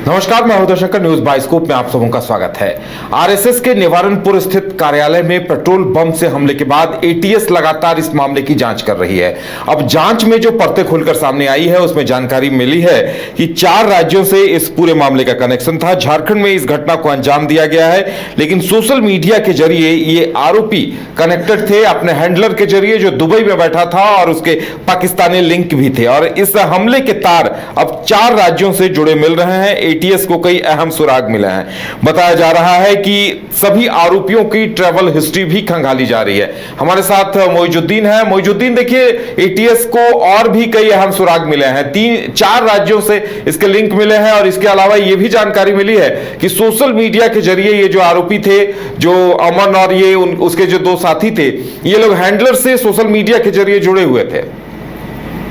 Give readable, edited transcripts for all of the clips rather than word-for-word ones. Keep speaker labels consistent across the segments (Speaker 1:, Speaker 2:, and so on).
Speaker 1: नमस्कार, मैं हृदय शंकर, न्यूज बाइस्कोप में आप सबों का स्वागत है। आरएसएस के निवारनपुर स्थित कार्यालय में पेट्रोल बम से हमले के बाद एटीएस लगातार इस मामले की जांच कर रही है। अब जांच में जो परतें खुलकर सामने आई है उसमें जानकारी मिली है कि 4 राज्यों से इस पूरे मामले का कनेक्शन था। झारखंड में इस घटना को अंजाम दिया गया है, लेकिन सोशल मीडिया के जरिए ये आरोपी कनेक्टेड थे अपने हैंडलर के जरिए जो दुबई में बैठा था और उसके पाकिस्तानी लिंक भी थे। और इस हमले के तार अब 4 राज्यों से जुड़े मिल रहे हैं। एटीएस को कई अहम सुराग मिले हैं। बताया जा रहा है कि सभी आरोपियों की ट्रैवल हिस्ट्री भी खंगाली जा रही है। हमारे साथ मोइजुद्दीन है। मोइजुद्दीन, देखिए, एटीएस को और भी कई अहम सुराग मिले हैं। 3-4 राज्यों से इसके लिंक मिले हैं और इसके अलावा यह भी जानकारी मिली है कि सोशल मीडिया के जरिए ये जो आरोपी थे, जो अमन और ये उसके जो 2 साथी थे, ये लोग हैंडलर से सोशल मीडिया के जरिए जुड़े हुए थे।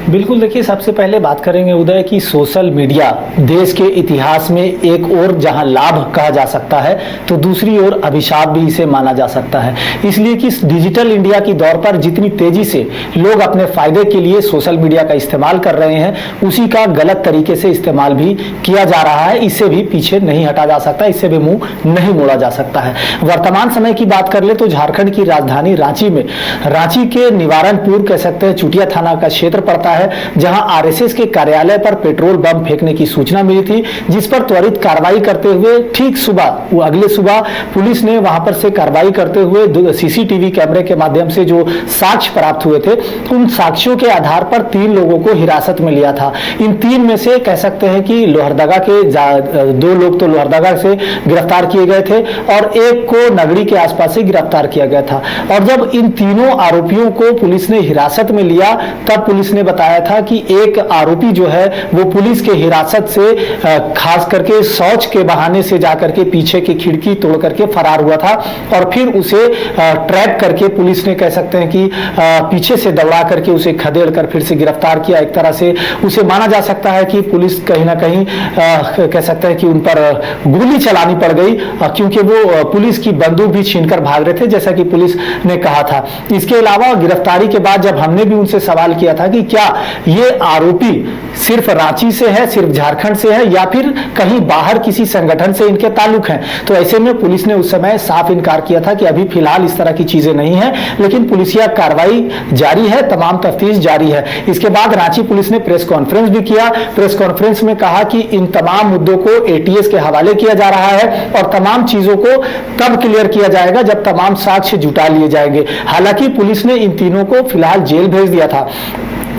Speaker 2: बिल्कुल, देखिए, सबसे पहले बात करेंगे उदय कि सोशल मीडिया देश के इतिहास में एक और जहां लाभ कहा जा सकता है तो दूसरी ओर अभिशाप भी इसे माना जा सकता है। इसलिए कि डिजिटल इंडिया की दौर पर जितनी तेजी से लोग अपने फायदे के लिए सोशल मीडिया का इस्तेमाल कर रहे हैं, उसी का गलत तरीके से इस्तेमाल भी किया जा रहा है। इससे भी पीछे नहीं हटा जा सकता, इससे भी मुंह नहीं मोड़ा जा सकता है। वर्तमान समय की बात कर ले तो झारखंड की राजधानी रांची में, रांची के निवारनपुर कह सकते हैं चुटिया थाना का क्षेत्र पड़ता है, जहां आरएसएस के कार्यालय पर पेट्रोल बम फेंकने की सूचना मिली थी, जिस पर त्वरित कार्रवाई करते हुए ठीक सुबह, अगले सुबह पुलिस ने वहां पर से कार्रवाई करते हुए सीसीटीवी कैमरे के माध्यम से जो साक्ष्य प्राप्त हुए थे, उन साक्ष्यों के आधार पर 3 लोगों को हिरासत में लिया था। इन 3 में से कह सकते हैं कि लोहरदगा के 2 लोग तो लोहरदगा से गिरफ्तार किए गए थे और एक को नगरी के आसपास से गिरफ्तार किया गया था। और जब इन तीनों आरोपियों को पुलिस ने हिरासत में लिया, तब पुलिस ने बताया था कि एक आरोपी जो है वो पुलिस के हिरासत से खास करके शौच के बहाने से जाकर के पीछे की खिड़की तोड़ करके फरार हुआ था और फिर उसे ट्रैप करके पुलिस ने कह सकते हैं कि पीछे से दौड़ा करके उसे खदेड़ कर फिर से गिरफ्तार किया। एक तरह से उसे माना जा सकता है कि पुलिस कहीं ना कहीं कह सकते हैं कि उन पर गोली चलानी पड़ गई, क्योंकि वो पुलिस की बंदूक भी छीनकर भाग रहे थे, जैसा कि पुलिस ने कहा था। इसके अलावा गिरफ्तारी के बाद जब हमने भी उनसे सवाल किया था कि क्या ये आरोपी सिर्फ रांची से है, सिर्फ झारखंड से है या फिर कहीं बाहर किसी संगठन से इनके ताल्लुक हैं, तो ऐसे में पुलिस ने उस समय साफ इनकार किया था कि अभी फिलहाल इस तरह की चीजें नहीं है, लेकिन पुलिसिया कार्रवाई जारी है, तमाम तफ्तीश जारी है। इसके बाद रांची पुलिस ने प्रेस कॉन्फ्रेंस भी किया। प्रेस कॉन्फ्रेंस में कहा कि इन तमाम मुद्दों को एटीएस के हवाले किया जा रहा है और तमाम चीजों को तब क्लियर किया जाएगा जब तमाम साक्ष्य जुटा लिए जाएंगे। हालांकि पुलिस ने इन तीनों को फिलहाल जेल भेज दिया था।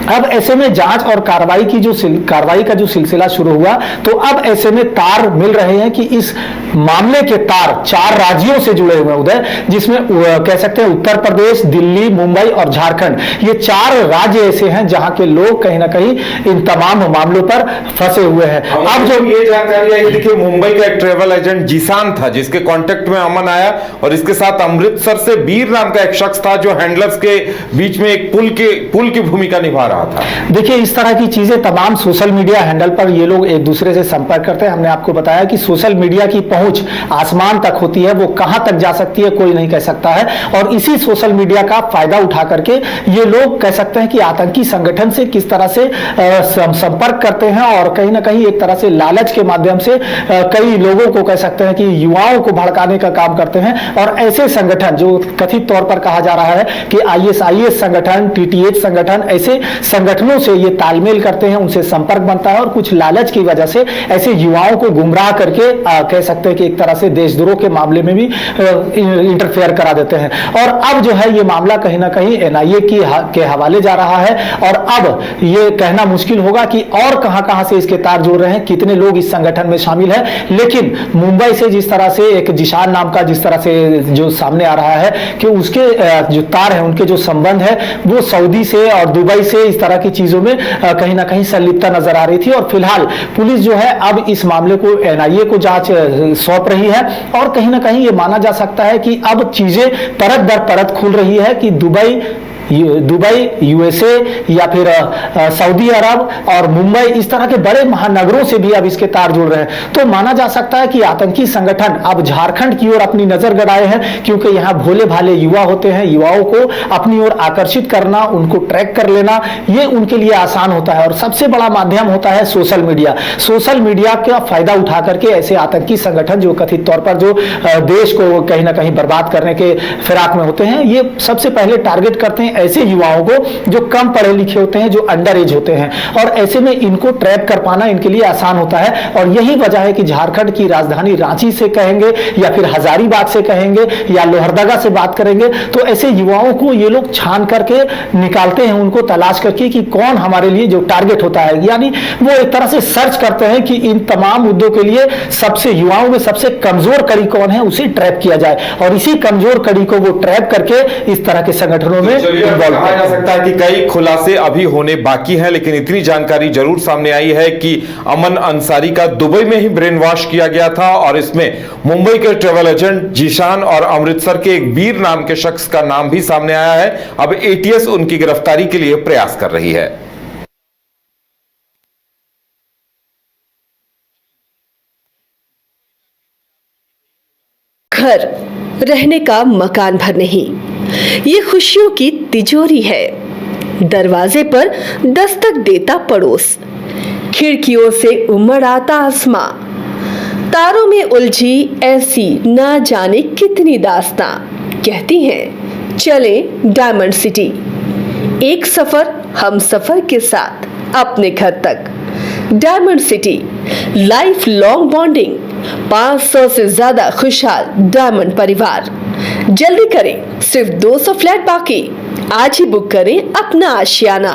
Speaker 2: अब ऐसे में जांच और कार्रवाई का जो सिलसिला शुरू हुआ, तो अब ऐसे में तार मिल रहे हैं कि इस मामले के तार 4 राज्यों से जुड़े हुए उदय, जिसमें कह सकते हैं उत्तर प्रदेश, दिल्ली, मुंबई और झारखंड, ये 4 राज्य ऐसे हैं जहां के लोग कहीं ना कहीं इन तमाम मामलों पर फंसे हुए हैं।
Speaker 1: अब जो ये जानकारी आई, देखिए, मुंबई का एक ट्रेवल एजेंट जीसान था जिसके कॉन्टेक्ट में अमन आया और इसके साथ अमृतसर से वीर नाम का एक शख्स था जो हैंडलर्स के बीच में एक पुल की भूमिका निभा रहा था।
Speaker 2: देखिए, इस तरह की चीजें तमाम सोशल मीडिया हैंडल पर ये लोग एक दूसरे से संपर्क करते हैं। हमने आपको बताया कि सोशल मीडिया की पहुंच आसमान तक होती है, वो कहां तक जा सकती है कोई नहीं कह सकता है। और इसी सोशल मीडिया का फायदा उठा करके ये लोग कह सकते हैं कि आतंकी संगठन से किस तरह से संपर्क करते हैं और कहीं ना कहीं एक तरह से लालच के माध्यम से कई लोगों को कह सकते हैं कि युवाओं को भड़काने का काम करते हैं। और ऐसे संगठन जो कथित तौर पर कहा जा रहा है कि आईएसआईएस संगठन, टीटीएच संगठन, ऐसे संगठनों से ये तालमेल करते हैं, उनसे संपर्क बनता है और कुछ लालच की वजह से ऐसे युवाओं को गुमराह करके कह सकते हैं कि एक तरह से देशद्रोह के मामले में भी इंटरफेयर करा देते हैं। और अब जो है ये मामला कहीं ना कहीं एनआईए के हवाले जा रहा है और अब ये कहना मुश्किल होगा कि और कहां-कहां से इसके तार जोड़ रहे हैं, कितने लोग इस संगठन में शामिल है। लेकिन मुंबई से जिस तरह से एक जिशान नाम का जिस तरह से जो सामने आ रहा है कि उसके जो तार है, उनके जो संबंध है वो सऊदी से और दुबई से इस तरह की चीजों में कहीं ना कहीं संलिप्तता नजर आ रही थी। और फिलहाल पुलिस जो है अब इस मामले को एनआईए को जांच सौंप रही है और कहीं ना कहीं ये माना जा सकता है कि अब चीजें परत दर परत खुल रही है कि दुबई दुबई, यूएसए या फिर सऊदी अरब और मुंबई, इस तरह के बड़े महानगरों से भी अब इसके तार जुड़ रहे हैं। तो माना जा सकता है कि आतंकी संगठन अब झारखंड की ओर अपनी नजर गड़ाए हैं, क्योंकि यहाँ भोले भाले युवा होते हैं। युवाओं को अपनी ओर आकर्षित करना, उनको ट्रैक कर लेना, ये उनके लिए आसान होता है। और सबसे बड़ा माध्यम होता है सोशल मीडिया। सोशल मीडिया का फायदा उठा करके ऐसे आतंकी संगठन जो कथित तौर पर जो देश को कहीं ना कहीं बर्बाद करने के फिराक में होते हैं, ये सबसे पहले टारगेट करते हैं ऐसे युवाओं को जो कम पढ़े लिखे होते हैं, जो अंडर एज होते हैं, और ऐसे में इनको ट्रैप कर पाना इनके लिए आसान होता है। और यही वजह है कि झारखंड की राजधानी रांची से कहेंगे या फिर हजारीबाग से कहेंगे या लोहरदगा से बात करेंगे, तो ऐसे युवाओं को ये लोग छान करके निकालते हैं, उनको तलाश करके कि कौन हमारे लिए जो टारगेट होता है। यानी वो एक तरह से सर्च करते हैं कि इन तमाम मुद्दों के लिए सबसे युवाओं में सबसे कमजोर कड़ी कौन है, उसे ट्रैप किया जाए, और इसी कमजोर कड़ी को वो ट्रैप करके इस तरह के संगठनों में इन्वॉल्व
Speaker 1: कहा जा सकता है कि कई खुलासे अभी होने बाकी हैं, लेकिन इतनी जानकारी जरूर सामने आई है कि अमन अंसारी का दुबई में ही ब्रेन वॉश किया गया था, और इसमें मुंबई के ट्रेवल एजेंट जीशान और अमृतसर के एक वीर नाम के शख्स का नाम भी सामने आया है। अब एटीएस उनकी गिरफ्तारी के लिए प्रयास कर रही है।
Speaker 3: घर रहने का मकान भर नहीं, ये खुशियों की तिजोरी है। दरवाजे पर दस्तक देता पड़ोस, खिड़कियों से उमड़ आता आसमां, तारों में उलझी ऐसी ना जाने कितनी दास्तां। कहती हैं चले डायमंड सिटी, एक सफर हम सफर के साथ अपने घर तक। Diamond city, life long bonding, 500 से ज्यादा खुशहाल डायमंड परिवार। जल्दी करें, सिर्फ 200 फ्लैट बाकी। आज ही बुक करें अपना आशियाना।